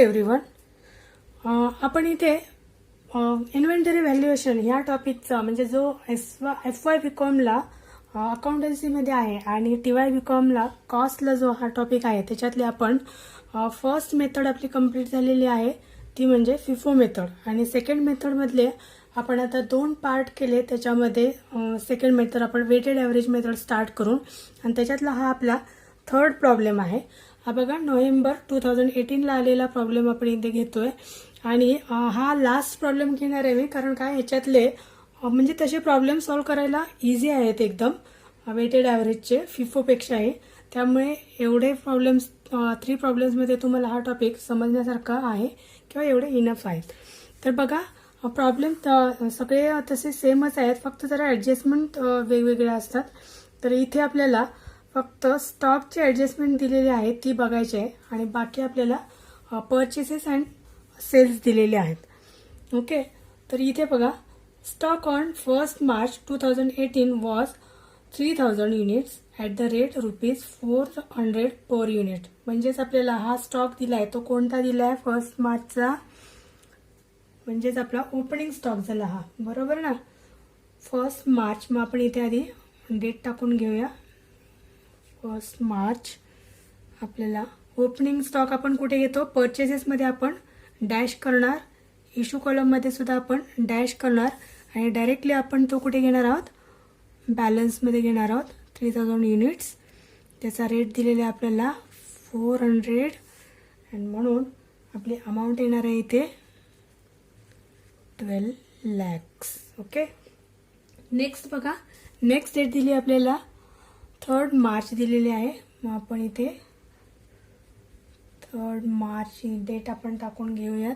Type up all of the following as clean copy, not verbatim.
Everyone. आपण इथे inventory valuation ह्या टॉपिकचा म्हणजे जो FY BComला अकाउंटन्सीमध्ये आहे आणि TY BComला कॉस्टला जो हा टॉपिक आहे त्याच्यातली आपण फर्स्ट मेथड आपली कंप्लीट झालेली आहे ती म्हणजे फिफो मेथड. आणि सेकंड मेथडमधले आपण आता 2 पार्ट केले. त्याच्यामध्ये सेकंड मेथड आपण वेटेड ॲव्हरेज मेथड स्टार्ट करून आणि त्याच्यातला हा आपला थर्ड प्रॉब्लेम आहे. हा बघा नोव्हेंबर 2018ला आलेला प्रॉब्लेम आपण इथे घेतोय आणि हा लास्ट प्रॉब्लेम घेणार आहे मी, कारण काय ह्याच्यातले म्हणजे तसे प्रॉब्लेम सॉल्व्ह करायला इझी आहेत एकदम वेटेड ॲव्हरेजचे फिफोपेक्षाही. त्यामुळे एवढे प्रॉब्लेम्स 3 प्रॉब्लेम्समध्ये तुम्हाला हा टॉपिक समजण्यासारखा आहे किंवा एवढे इनफ आहेत. तर बघा प्रॉब्लेम सगळे तसे सेमच आहेत, फक्त जरा ॲडजस्टमेंट वेगवेगळ्या असतात. तर इथे आपल्याला फक्त स्टॉकचे ॲडजस्टमेंट दिलेले आहेत ती बघायची आहे आणि बाकी आपल्याला परचेसेस अँड सेल्स दिलेले आहेत. ओके, तर इथे बघा stock on 1 March 2018 was 3000 units at the rate ₹400 per unit. म्हणजेच आपल्याला हा स्टॉक दिला आहे तो कोणता दिला आहे 1 मार्चचा, म्हणजेच आपला ओपनिंग स्टॉक झाला हा, बरोबर ना. 1 मार्च, मग आपण इथे आधी डेट टाकून घेऊया. 1 मार्च आपल्याला ओपनिंग स्टॉक आपण कुठे घेतो, परचेसेसमध्ये आपण डॅश करणार, इश्यू कॉलममध्ये सुद्धा आपण डॅश करणार आणि डायरेक्टली आपण तो कुठे घेणार आहोत, बॅलन्समध्ये घेणार आहोत 3000 युनिट्स. त्याचा रेट दिलेला आहे आपल्याला 400 आणि म्हणून आपली अमाऊंट येणार आहे इथे 12 lakhs. ओके, नेक्स्ट बघा नेक्स्ट डेट दिली आपल्याला 3 मार्च दिलेली आहे. मग आपण इथे 3 मार्च ही डेट आपण टाकून घेऊयात.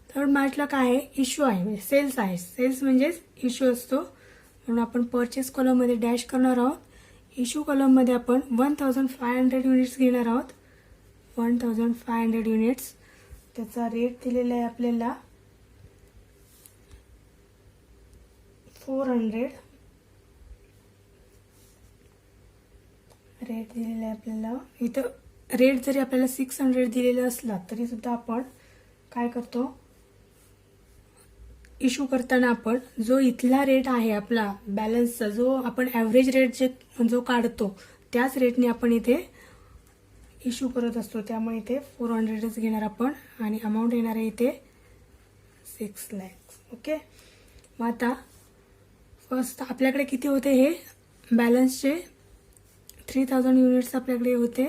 3 मार्चला काय आहे, इश्यू आहे म्हणजे सेल्स आहे. सेल्स म्हणजेच इश्यू असतो, म्हणून आपण परचेस कॉलममध्ये डॅश करणार आहोत. इश्यू कॉलममध्ये आपण 1500 युनिट्स घेणार आहोत. 1500 युनिट्स, त्याचा रेट दिलेला आहे आपल्याला 400. रेट दिलेला आहे आपल्याला इथं. रेट जरी आपल्याला 600 दिलेला असला तरी सुद्धा आपण काय करतो, इश्यू करताना आपण जो इथला रेट आहे आपला बॅलन्सचा, जो आपण ॲव्हरेज रेट जो काढतो त्याच रेटने आपण इथे इश्यू करत असतो. त्यामुळे इथे 400च घेणार आपण आणि अमाऊंट येणार आहे इथे 6 lakhs. ओके, मग आता फर्स्ट आपल्याकडे किती होते हे बॅलन्सचे 3000 युनिट्स आपल्याकडे होते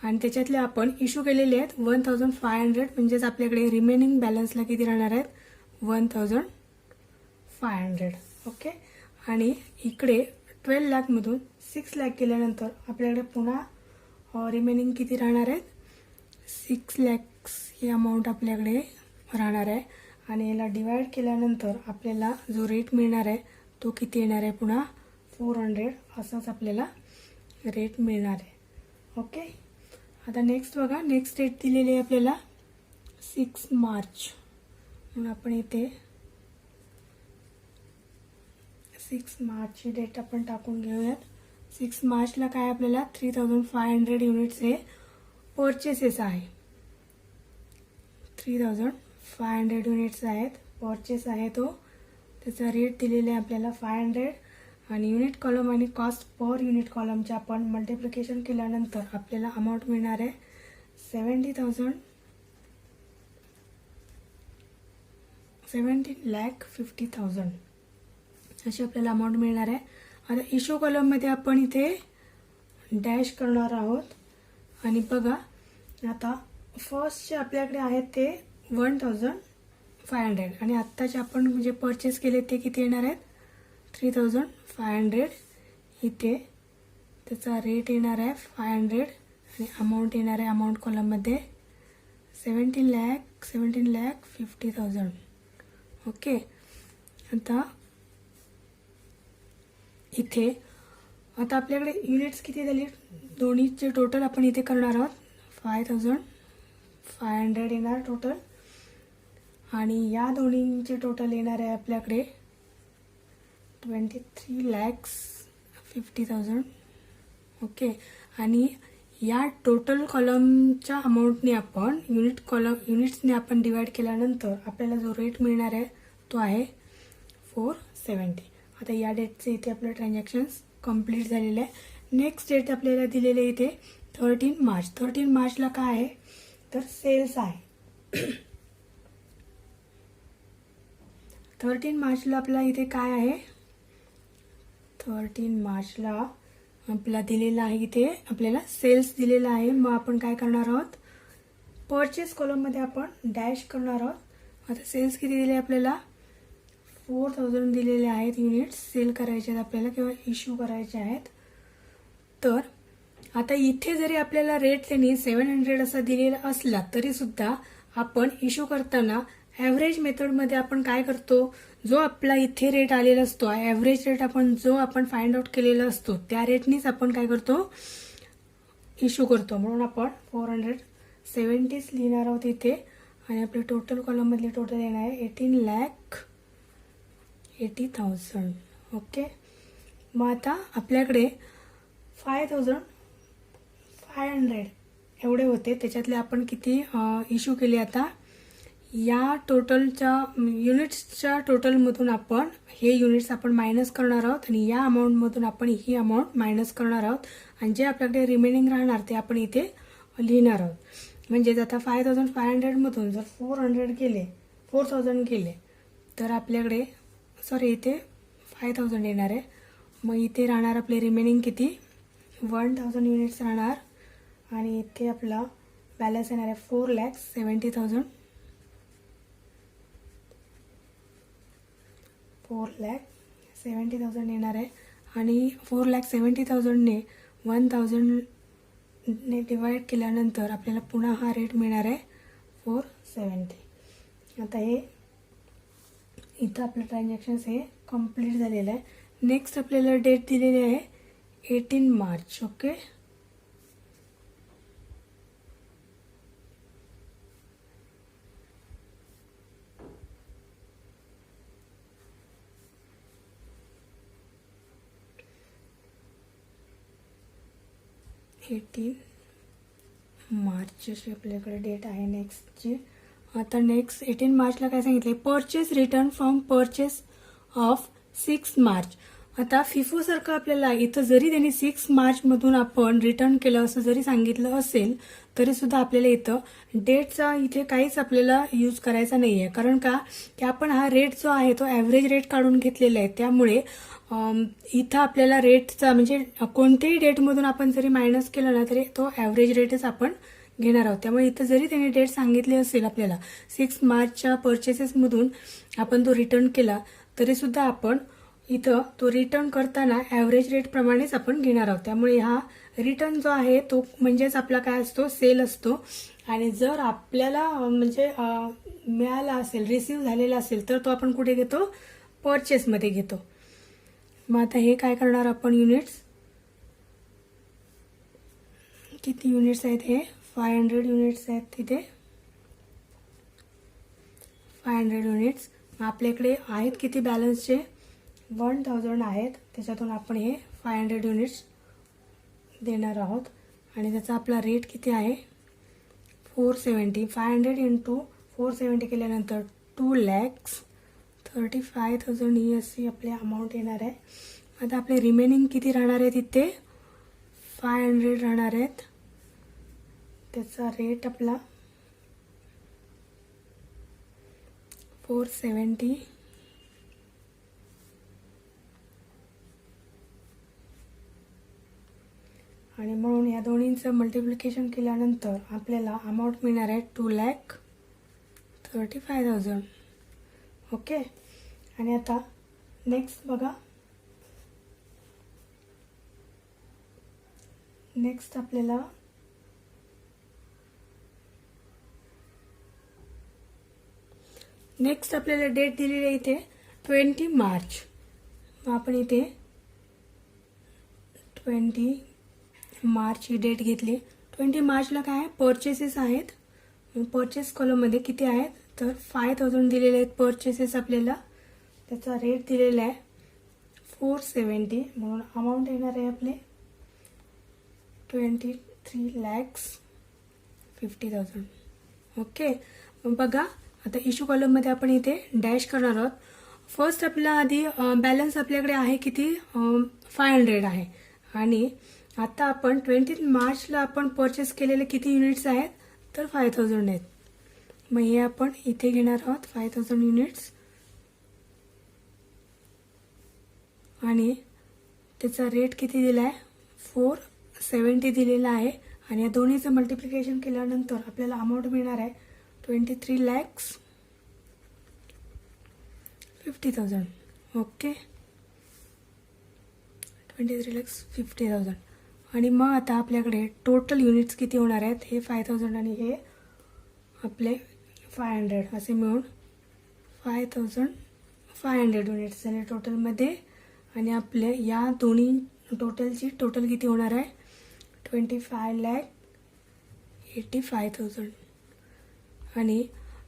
आणि त्याच्यातले आपण इश्यू केलेले आहेत 1500. म्हणजेच आपल्याकडे रिमेनिंग बॅलन्सला किती राहणार आहेत 1500. ओके, आणि इकडे 12 लाखमधून 6 लाख केल्यानंतर आपल्याकडे पुन्हा रिमेनिंग किती राहणार आहेत 6 lakhs ही अमाऊंट आपल्याकडे राहणार आहे. आणि याला डिवाइड केल्यानंतर आपल्याला जो रेट मिळणार आहे तो किती येणार आहे पुन्हा 400 असाच आपल्याला रेट मिळणार आहे. ओके, आता नेक्स्ट बघा नेक्स्ट डेट दिलेली आहे आपल्याला 6 मार्च. म्हणून आपण इथे 6 मार्चची डेट आपण टाकून घेऊयात. 6 मार्चला काय आपल्याला 3500 युनिट्स हे परचेसेस आहे. 3500 युनिट्स आहेत, परचेस आहे तो. त्याचा रेट दिलेला आहे आपल्याला 500 आणि युनिट कॉलम आणि कॉस्ट पर युनिट कॉलमचे आपण मल्टिप्लिकेशन केल्यानंतर आपल्याला अमाऊंट मिळणार आहे 17,50,000 अशी आपल्याला अमाऊंट मिळणार आहे. आता इश्यू कॉलममध्ये आपण इथे डॅश करणार आहोत आणि बघा आता फर्स्टचे आपल्याकडे आहेत ते 1500 आणि आत्ताचे आपण जे परचेस केले ते किती येणार आहेत 3500. इथे त्याचा रेट येणार आहे 500 आणि अमाऊंट येणार आहे अमाऊंट कॉलममध्ये 17,50,000. ओके, आता इथे आता आपल्याकडे युनिट्स किती झाली दोन्हीचे टोटल आपण इथे करणार आहोत 5500 येणार टोटल आणि या दोन्हीचे टोटल येणार आहे आपल्याकडे 23,50,000. ओके, आणि या टोटल कॉलमच्या अमाऊंटने आपण युनिट्सने आपण डिवाइड केल्यानंतर आपल्याला जो रेट मिळणार आहे तो आहे 470. आता या डेटचे इथे आपलं ट्रान्झॅक्शन्स कंप्लीट झालेलं आहे. नेक्स्ट डेट आपल्याला दिलेले इथे 13 मार्च. 13 मार्चला काय आहे तर सेल्स आहे. 13 मार्चला आपला इथे काय आहे 13 मार्चला आपल्याला दिलेला आहे इथे आपल्याला सेल्स दिलेला आहे. मग आपण काय करणार आहोत परचेस कॉलममध्ये आपण डॅश करणार आहोत. आता सेल्स किती दिले आपल्याला 4000 दिलेले आहेत युनिट्स सेल करायचे आहेत आपल्याला किंवा इश्यू करायचे आहेत. तर आता इथे जरी आपल्याला रेट त्यांनी 700 असा दिलेला असला तरी सुद्धा आपण इश्यू करताना ॲव्हरेज मेथडमध्ये आपण काय करतो जो आपला इथे रेट आलेला असतो ॲव्हरेज रेट आपण जो आपण फाइंड आउट केलेला असतो त्या रेटनीच आपण काय करतो इश्यू करतो. म्हणून आपण 470 लिहिणार आहोत इथे आणि आपल्या टोटल कॉलममधले टोटल येणार आहे 18,80,000. ओके. मग आता आपल्याकडे 5,500 एवढे होते त्याच्यातले आपण किती इश्यू केले. आता या टोटलच्या युनिट्सच्या टोटलमधून आपण हे युनिट्स आपण मायनस करणार आहोत आणि या अमाऊंटमधून आपण ही अमाऊंट मायनस करणार आहोत आणि जे आपल्याकडे रिमेनिंग राहणार ते आपण इथे लिहिणार आहोत. म्हणजेच आता 5,500 मधून जर 4,000 केले तर आपल्याकडे इथे 5,000 येणार आहे. मग इथे राहणार आपले रिमेनिंग किती 1,000 युनिट्स राहणार आणि इथे आपला बॅलन्स येणार आहे 4,70,000. 4,70,000 येणार आहे आणि 4,70,000ने 1,000 ने डिवाइड केल्यानंतर आपल्याला पुन्हा हा रेट मिळणार आहे 470. आता हे इथं आपलं ट्रान्झॅक्शन्स हे कंप्लीट झालेलं आहे. नेक्स्ट आपल्याला डेट दिलेली आहे 18 मार्च. ओके. मार्च अशी आपल्याकडे डेट आहे नेक्स्टची. आता नेक्स्ट 18 मार्चला काय सांगितले purchase return from purchase of 6 March. आता फिफो सारखं आपल्याला इथं जरी त्यांनी 6 मार्चमधून आपण रिटर्न केलं असं जरी सांगितलं असेल तरी सुद्धा आपल्याला इथं डेटचा इथे काहीच आपल्याला यूज करायचा नाही आहे. कारण का की आपण हा रेट जो आहे तो ॲव्हरेज रेट काढून घेतलेला आहे. त्यामुळे इथं आपल्याला रेटचा म्हणजे कोणत्याही डेटमधून आपण जरी मायनस केलं ना तरी तो ॲव्हरेज रेटच आपण घेणार आहोत. त्यामुळे इथं जरी त्यांनी डेट सांगितली असेल आपल्याला 6 मार्चच्या परचेसेसमधून आपण तो रिटर्न केला तरी सुद्धा आपण इथं तो रिटर्न करताना ॲव्हरेज रेट प्रमाणेच आपण घेणार आहोत. त्यामुळे हा रिटर्न जो आहे तो म्हणजेच आपला काय असतो सेल असतो. आणि जर आपल्याला म्हणजे मिळाला असेल रिसीव्ह झालेला असेल तर तो आपण कुठे घेतो परचेसमध्ये घेतो. मग आता हे काय करणार आपण युनिट्स किती युनिट्स आहेत हे 500 युनिट्स आहेत तिथे 500 युनिट्स. आपल्याकडे आहेत किती बॅलन्सचे 1,000 आहेत त्याच्यातून आपण हे 500 युनिट्स देणार आहोत आणि त्याचा आपला रेट किती आहे 470. 500 इंटू 470 केल्यानंतर 2,35,000 ही अशी आपली अमाऊंट येणार आहे. आता आपले रिमेनिंग किती राहणार आहेत इथे 500 राहणार आहेत. त्याचा रेट आपला 470 आणि म्हणून या दोन्हींचं मल्टिप्लिकेशन केल्यानंतर आपल्याला अमाऊंट मिळणार आहे 2,35,000. ओके. आणि आता नेक्स्ट बघा नेक्स्ट आपल्याला डेट दिलेली आहे इथे 20 मार्च. मग आपण इथे 20 मार्च ही डेट घेतली. 20 मार्चला काय परचेसेस आहेत. परचेस कॉलममध्ये किती आहेत तर 5,000 दिलेले आहेत परचेसेस आपल्याला. त्याचा रेट दिलेला आहे 470. म्हणून अमाऊंट येणार आहे आपले 23,50,000. ओके, मग बघा आता इश्यू कॉलममध्ये आपण इथे डॅश करणार आहोत. फर्स्ट आपला आधी बॅलन्स आपल्याकडे आहे किती, 500 आहे. आणि आता आपण 20 मार्चला आपण परचेस केलेले किती युनिट्स आहेत, तर 5,000 आहेत. मग हे आपण इथे घेणार आहोत 5,000 युनिट्स. आणि त्याचा रेट किती दिला आहे, 470 दिलेला आहे. आणि या दोन्हीचं मल्टिप्लिकेशन केल्यानंतर आपल्याला अमाऊंट मिळणार आहे 23,50,000. ओके, 23,50,000. आणि मग आता आपल्याकडे टोटल युनिट्स किती होणार आहेत, हे 5,000 आणि हे आपले 500 असे मिळून 5,500 युनिट्स झाले टोटलमध्ये. आणि आपल्या या दोन्ही टोटलची टोटल किती होणार आहे, 25,85,000. आणि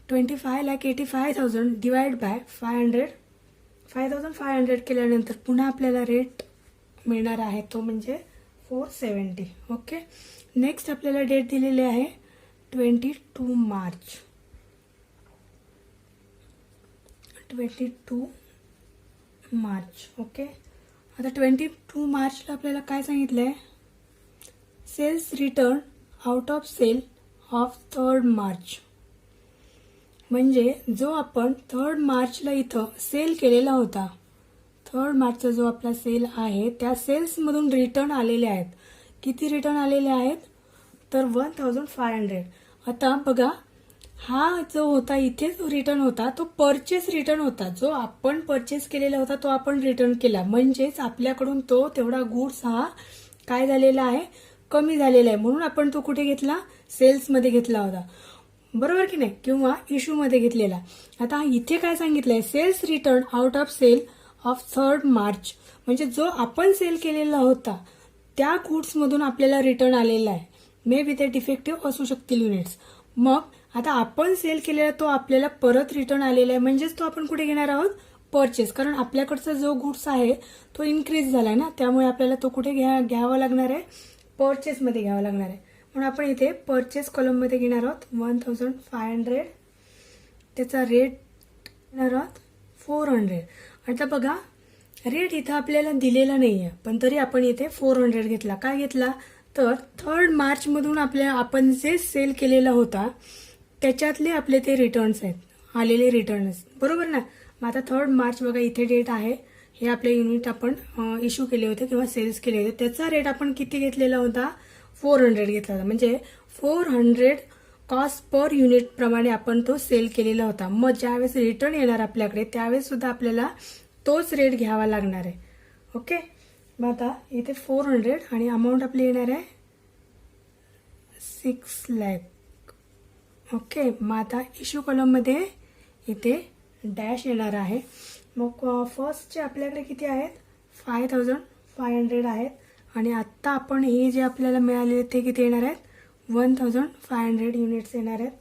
25,85,000 डिवाइड बाय 5,500 केल्यानंतर पुन्हा आपल्याला रेट मिळणार आहे तो म्हणजे 470. ओके, नेक्स्ट आपल्याला डेट दिलेली आहे 22 मार्च. 22 मार्च. ओके, आता 22 मार्चला आपल्याला काय सांगितलं आहे, sales return out of sale of 3rd March. म्हणजे जो आपण 3rd मार्चला इथं सेल केलेला होता, 3rd मार्चचा जो आपला सेल आहे त्या सेल्समधून रिटर्न आलेले आहेत. किती रिटर्न आलेले आहेत, तर 1,500. आता बघा हा जो होता इथे जो रिटर्न होता तो परचेस रिटर्न होता. जो आपण परचेस केलेला होता तो आपण रिटर्न केला. म्हणजेच आपल्याकडून तो तेवढा गुड्स हा काय झालेला आहे, कमी झालेला आहे. म्हणून आपण तो कुठे घेतला, सेल्समध्ये घेतला होता, बरोबर की नाही, किंवा इश्यूमध्ये घेतलेला. आता इथे काय सांगितलंय, sales return out of sale of 3rd March. म्हणजे जो आपण सेल केलेला होता त्या गुड्समधून आपल्याला रिटर्न आलेला आहे. मे बी ते डिफेक्टिव्ह असू शकतील युनिट्स. मग आता आपण सेल केलेला तो आपल्याला परत रिटर्न आलेला आहे. म्हणजेच तो आपण कुठे घेणार आहोत, परचेस. कारण आपल्याकडचा जो गुड्स आहे तो इन्क्रीज झालाय ना, त्यामुळे आपल्याला तो कुठे घ्यावा लागणार आहे, परचेसमध्ये घ्यावा लागणार आहे. म्हणून आपण इथे परचेस कॉलममध्ये घेणार आहोत 1,500. त्याचा रेट घेणार आहोत 400. आता बघा रेट इथं आपल्याला दिलेला नाही आहे, पण तरी आपण इथे 400 घेतला. काय घेतला, तर 3rd मार्चमधून आपण जे सेल केलेला होता त्याच्यातले आपले ते रिटर्न्स आहेत, आलेले रिटर्न्स, बरोबर ना. मग आता 3rd मार्च बघा इथे डेट आहे, हे आपले युनिट आपण इश्यू केले होते किंवा सेल्स केले होते. त्याचा रेट आपण किती घेतलेला होता, 400 घेतला होता. म्हणजे 400 कॉस्ट पर युनिट प्रमाणे आपण तो सेल केलेला होता. मग ज्यावेळेस रिटर्न येणार आपल्याकडे त्यावेळेस सुद्धा आपल्याला तोच रेट घ्यावा लागणार आहे. ओके, मग आता इथे 400 आणि अमाऊंट आपली येणार आहे 6 लाख. ओके, मग आता इश्यू कॉलममध्ये इथे डॅश येणार आहे. मग फर्स्टचे आपल्याकडे किती आहेत, 5,500 आहेत. आणि आत्ता आपण हे जे आपल्याला मिळाले ते किती येणार आहेत, 1,500 युनिट्स येणार आहेत.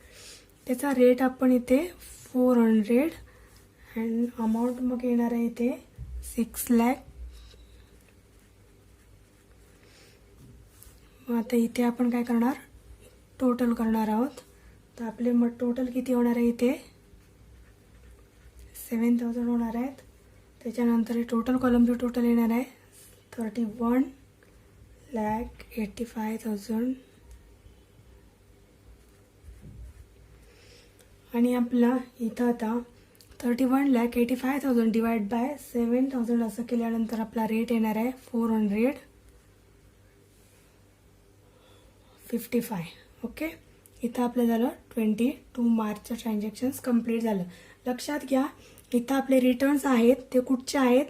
त्याचा रेट आपण इथे 400 अँड अमाऊंट मग येणार आहे इथे 6 लाख. मग आता इथे आपण काय करणार, टोटल करणार आहोत. तर आपले मग टोटल किती होणार आहे इथे 7,000 होणार आहेत. त्याच्यानंतर टोटल कॉलमचं टोटल येणार आहे 31,85,000. आणि आपला इथं आता 31,85,000 डिवाइड बाय 7,000 असं केल्यानंतर आपला रेट येणार आहे 455. ओके, इथं आपलं झालं 22 मार्चचं ट्रान्झॅक्शन्स कंप्लीट झालं. लक्षात घ्या इथं आपले रिटर्न्स आहेत ते कुठचे आहेत,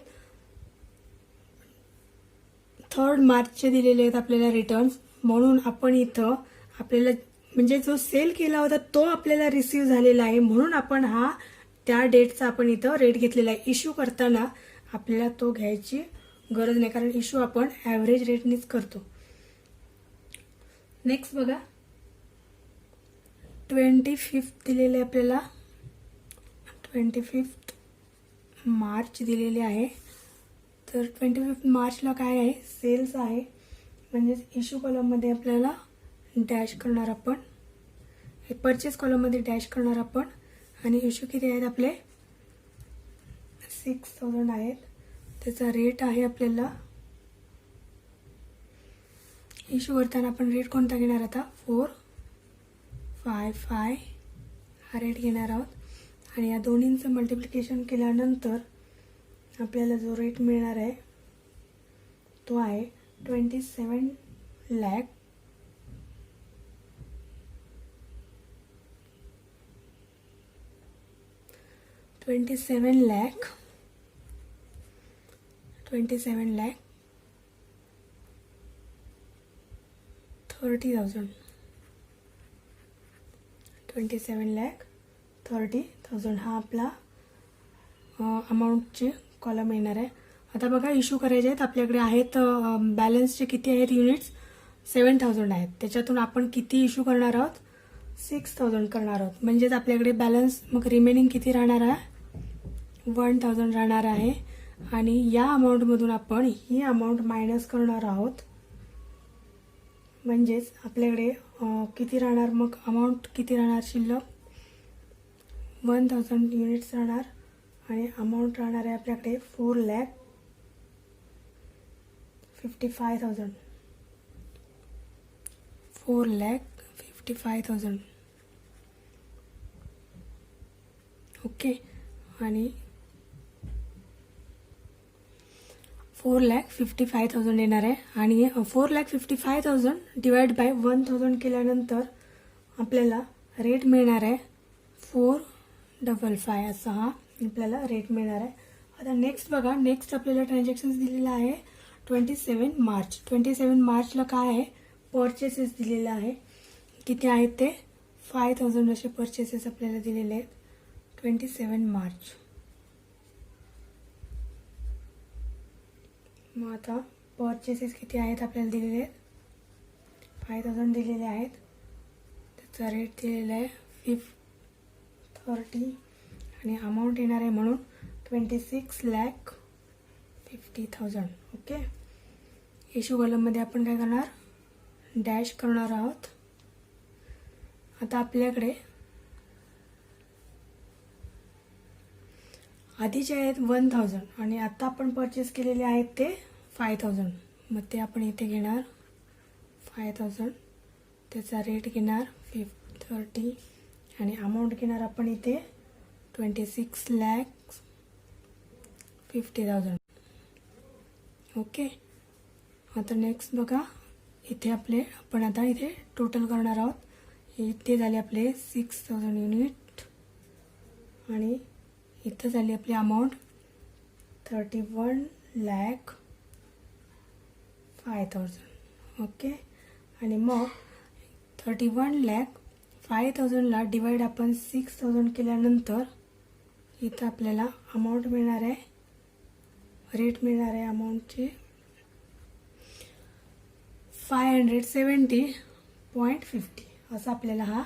3rd मार्चचे दिलेले आहेत आपल्याला रिटर्न्स. म्हणून आपण इथं आपल्याला म्हणजे जो सेल केला होता तो आपल्याला रिसीव्ह झालेला आहे, म्हणून आपण हा त्या डेटचा आपण इथं रेट घेतलेला आहे. इश्यू करताना आपल्याला तो घ्यायची गरज नाही, कारण इश्यू आपण ॲव्हरेज रेटनीच करतो. नेक्स्ट बघा 25 दिलेले आपल्याला, 25 मार्च दिलेले आहे. तर 25 मार्चला काय आहे, सेल्स आहे. म्हणजेच इश्यू कॉलममध्ये आपल्याला डॅश करणार आपण, हे परचेस कॉलममध्ये डॅश करणार आपण. आणि इश्यू किती आहेत आपले 6000 आहेत. त्याचा रेट आहे आपल्याला, इश्यू करताना आपण रेट कोणता घेणार आता 455 हा रेट घेणार आहोत. आणि या दोन्हींचं मल्टिप्लिकेशन केल्यानंतर आपल्याला जो रेट मिळणार आहे तो आहे 27 लाख 27,30,000 हा आपला अमाऊंटचे कॉलम येणार आहे. आता बघा इश्यू करायचे आहेत आपल्याकडे आहेत बॅलन्सचे किती आहेत युनिट्स 7000 आहेत. त्याच्यातून आपण किती इश्यू करणार आहोत 6000 करणार आहोत. म्हणजेच आपल्याकडे बॅलन्स मग रिमेनिंग किती राहणार आहे 1000 राहणार आहे. आणि या अमाऊंटमधून आपण ही अमाऊंट मायनस करणार आहोत. म्हणजेच आपल्याकडे किती राहणार मग अमाऊंट किती राहणार शिल्लक 1000 युनिट्स राहणार. आणि अमाऊंट राहणार आहे आपल्याकडे 4,55,000 ओके. आणि 4,55,000 येणार आहे. आणि 4,55,000 डिवाइड बाय 1000 केल्यानंतर आपल्याला रेट मिळणार आहे 455 असा हा आपल्याला रेट मिळणार आहे. आता नेक्स्ट बघा, नेक्स्ट आपल्याला ट्रान्झॅक्शन्स दिलेला आहे 27 मार्च. 27 मार्चला काय आहे परचेसेस दिलेलं आहे. किती आहेत ते 5000 असे परचेसेस आपल्याला दिलेले आहेत 27 मार्च. मग आता परचेसेस किती आहेत आपल्याला दिलेले आहेत 5000 दिलेले आहेत. त्याचा रेट दिलेला आहे 30 आणि अमाऊंट येणार आहे म्हणून 26,50,000 ओके. इश्यू कॉलममध्ये आपण काय करणार डॅश करणार आहोत. आता आपल्याकडे आधीचे आहेत 1000 आणि आता आपण परचेस केलेले आहेत ते 5000. मग ते आपण इथे घेणार 5000, त्याचा रेट घेणार 30 आणि अमाऊंट घेणार आपण इथे 26,50,000 ओके. आता नेक्स्ट बघा इथे आपण आता इथे टोटल करणार आहोत. इथे झाले आपले 6000 युनिट आणि इथं झाली आपली अमाऊंट 31,05,000 ओके. आणि मग 31,05,000ला डिवाइड आपण 6000 केल्यानंतर इथं आपल्याला अमाऊंट मिळणार आहे, रेट मिळणार आहे अमाऊंटची 570.50 असा आपल्याला हा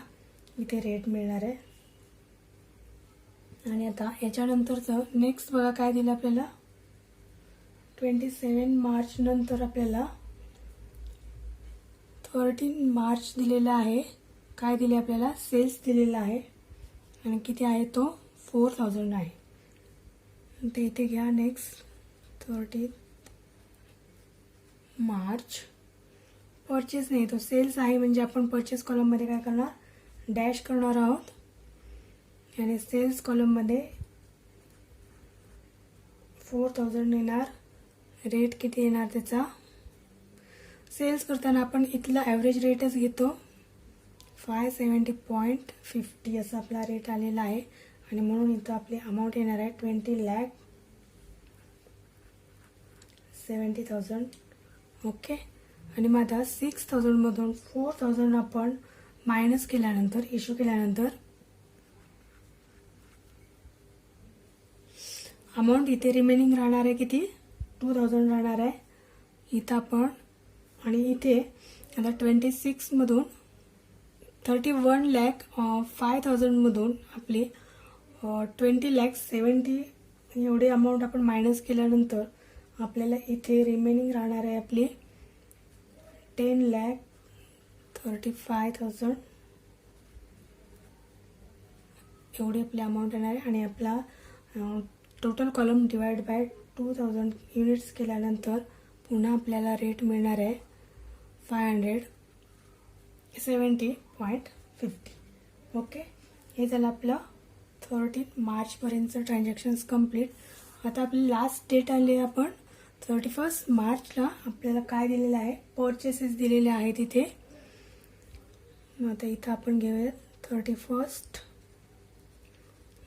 इथे रेट मिळणार आहे. आणि आता याच्यानंतरचं नेक्स्ट बघा काय दिलं आपल्याला 27 मार्च नंतर आपल्याला 13 मार्च दिलेला आहे. काय दिले आपल्याला सेल्स दिलेला आहे आणि किती आहे तो 4000 आहे. ते इथे घ्या. नेक्स्ट 13 मार्च परचेस नाही तो सेल्स आहे म्हणजे आपण परचेस कॉलममध्ये काय करणार डॅश करणार आहोत. आणि सेल्स कॉलममध्ये 4000 येणार. रेट किती येणार त्याचा सेल्स करताना आपण इथला ॲव्हरेज रेटच घेतो 570.50 असा आपला रेट आलेला आहे. आणि म्हणून इथं आपली अमाऊंट येणार आहे 20,70,000 ओके. आणि मग आता 6000मधून 4000 आपण मायनस केल्यानंतर इश्यू केल्यानंतर अमाऊंट इथे रिमेनिंग राहणार आहे किती 2000 राहणार आहे इथं आपण. आणि इथे आता 26मधून 31,05,000मधून आपली 20,70,000 एवढे अमाऊंट आपण मायनस केल्यानंतर आपल्याला इथे रिमेनिंग राहणार आहे आपली 10,30,000 35,000 एवढी आपली अमाऊंट येणार आहे. आणि आपला total column divide by 2000 units केल्यानंतर पुन्हा आपल्याला रेट मिळणार आहे 570.50. ओके, हे झालं आपलं 13 मार्चपर्यंतचं ट्रान्झॅक्शन्स कंप्लीट. आता आपली लास्ट डेट आली, आपण 31 मार्चला आपल्याला काय दिलेलं आहे, परचेसेस दिलेले आहेत इथे. आता इथं आपण घेऊया 31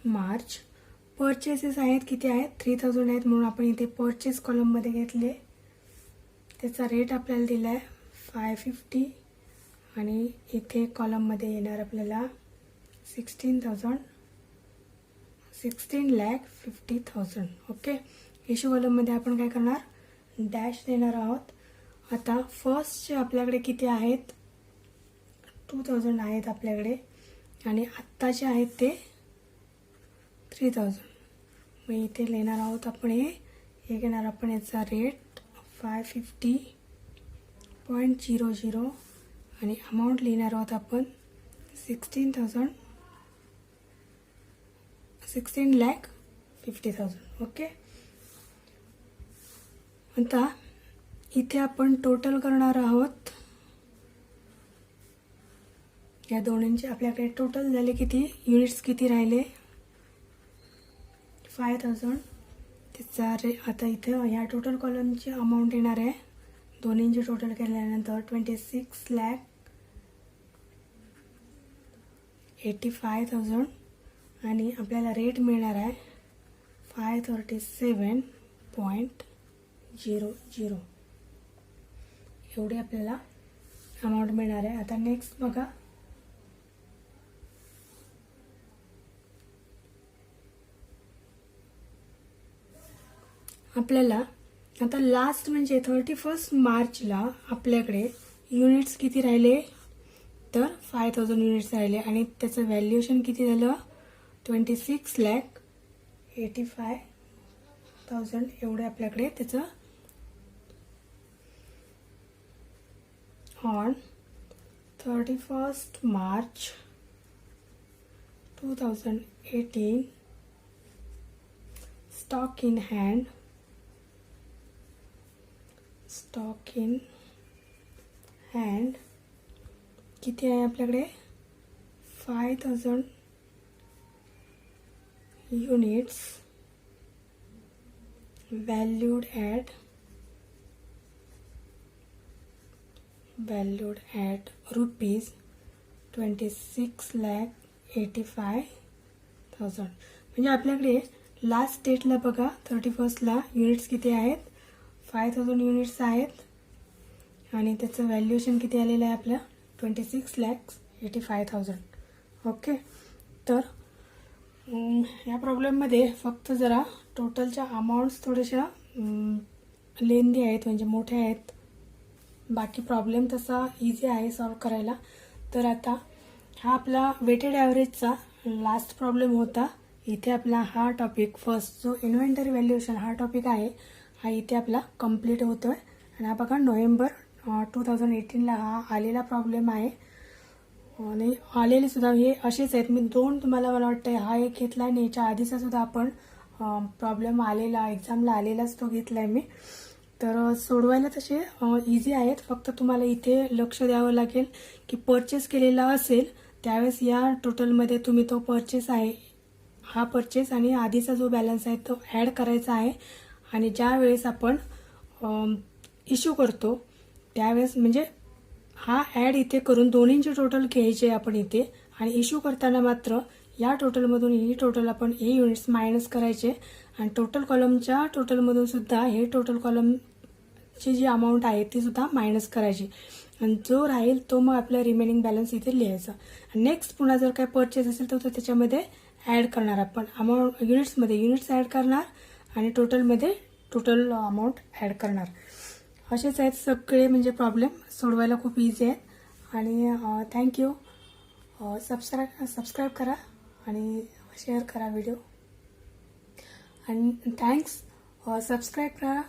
मार्च. परचेसेस आहेत, किती आहेत, 3000 आहेत, म्हणून आपण इथे परचेस कॉलममध्ये घेतले. त्याचा रेट आपल्याला दिला आहे 550 आणि इथे कॉलममध्ये येणार आपल्याला 16,50,000. ओके, इश्यू कॉलममध्ये आपण काय करणार, डॅश देणार आहोत. आता फर्स्टचे आपल्याकडे किती आहेत, 2000 आहेत आपल्याकडे, आणि आत्ताचे आहेत ते 3000. मग इथे लिहिणार आहोत आपण हे घेणार आपण याचा रेट 550.00 आणि अमाऊंट लिहिणार आहोत आपण 16,50,000. ओके, आता इथे आपण टोटल करणार आहोत या दोन्हींचे. आपल्याकडे टोटल झाले किती, युनिट्स किती राहिले, 5,000. त्याचा आता इथे ह्या टोटल कॉलमची अमाऊंट येणार आहे, दोन्हींची टोटल केल्यानंतर 26,85,000 आणि आपल्याला रेट मिळणार आहे 537.00. एवढी आपल्याला अमाऊंट मिळणार आहे. आता नेक्स्ट बघा, आपल्याला आता लास्ट म्हणजे 31 मार्चला आपल्याकडे युनिट्स किती राहिले, तर 5,000 युनिट्स राहिले आणि त्याचं व्हॅल्युएशन किती झालं, 26,85,000 एवढे आपल्याकडे त्याचं on 31 March 2018 stock in hand किती आहे आपल्याकडे, 5,000 युनिट्स valued at rupees 26,85,000. म्हणजे आपल्याकडे लास्ट डेटला बघा 31ला युनिट्स किती आहेत, 5,000 युनिट्स आहेत आणि त्याचं व्हॅल्युएशन किती आलेलं आहे आपलं 26,85,000. ओके, तर या प्रॉब्लेममध्ये फक्त जरा टोटलच्या अमाऊंट्स थोड्याशा लेंदी आहेत, म्हणजे मोठ्या आहेत. बाकी प्रॉब्लेम तसा इझी आहे सॉल्व करायला. तर आता हा आपला वेटेड ॲव्हरेजचा लास्ट प्रॉब्लेम होता. इथे आपला हा टॉपिक फर्स्ट जो इन्व्हेंटरी व्हॅल्युएशन हा टॉपिक आहे, हा इथे आपला कंप्लीट होतोय. आणि हा बघा नोव्हेंबर 2018ला हा आलेला प्रॉब्लेम आहे आणि आलेले सुद्धा हे असेच आहेत. मी दोन तुम्हाला मला वाटतं हा एक घेतला आणि याच्या आधीचा सुद्धा आपण प्रॉब्लेम आलेला एक्झामला आलेलाच तो घेतला आहे मी. तर सोडवायला तसे इझी आहेत, फक्त तुम्हाला इथे लक्ष द्यावं लागेल की परचेस केलेला असेल त्यावेळेस या टोटलमध्ये तुम्ही तो परचेस आहे हा परचेस आणि आधीचा जो बॅलन्स आहे तो ॲड करायचा आहे. आणि ज्या वेळेस आपण इश्यू करतो त्यावेळेस म्हणजे हा ॲड इथे करून दोन्हींचे टोटल घ्यायचे आपण इथे, आणि इश्यू करताना मात्र या टोटलमधून ही टोटल आपण हे युनिट्स मायनस करायचे आणि टोटल कॉलमच्या टोटलमधून सुद्धा हे टोटल कॉलमची जी अमाऊंट आहे ती सुद्धा मायनस करायची आणि जो राहील तो मग आपला रिमेनिंग बॅलन्स इथे लिहायचा. नेक्स्ट पुन्हा जर काय परचेस असेल तर तो त्याच्यामध्ये ॲड करणार आपण अमाऊंट युनिट्समध्ये युनिट्स ॲड करणार आणि टोटलमध्ये टोटल अमाऊंट ॲड करणार. असेच आहेत सगळे म्हणजे प्रॉब्लेम सोडवायला खूप इझी आहेत. आणि थँक्यू. सबस्क्राईब करा आणि शेअर करा व्हिडिओ आणि थँक्स. सबस्क्राईब करा.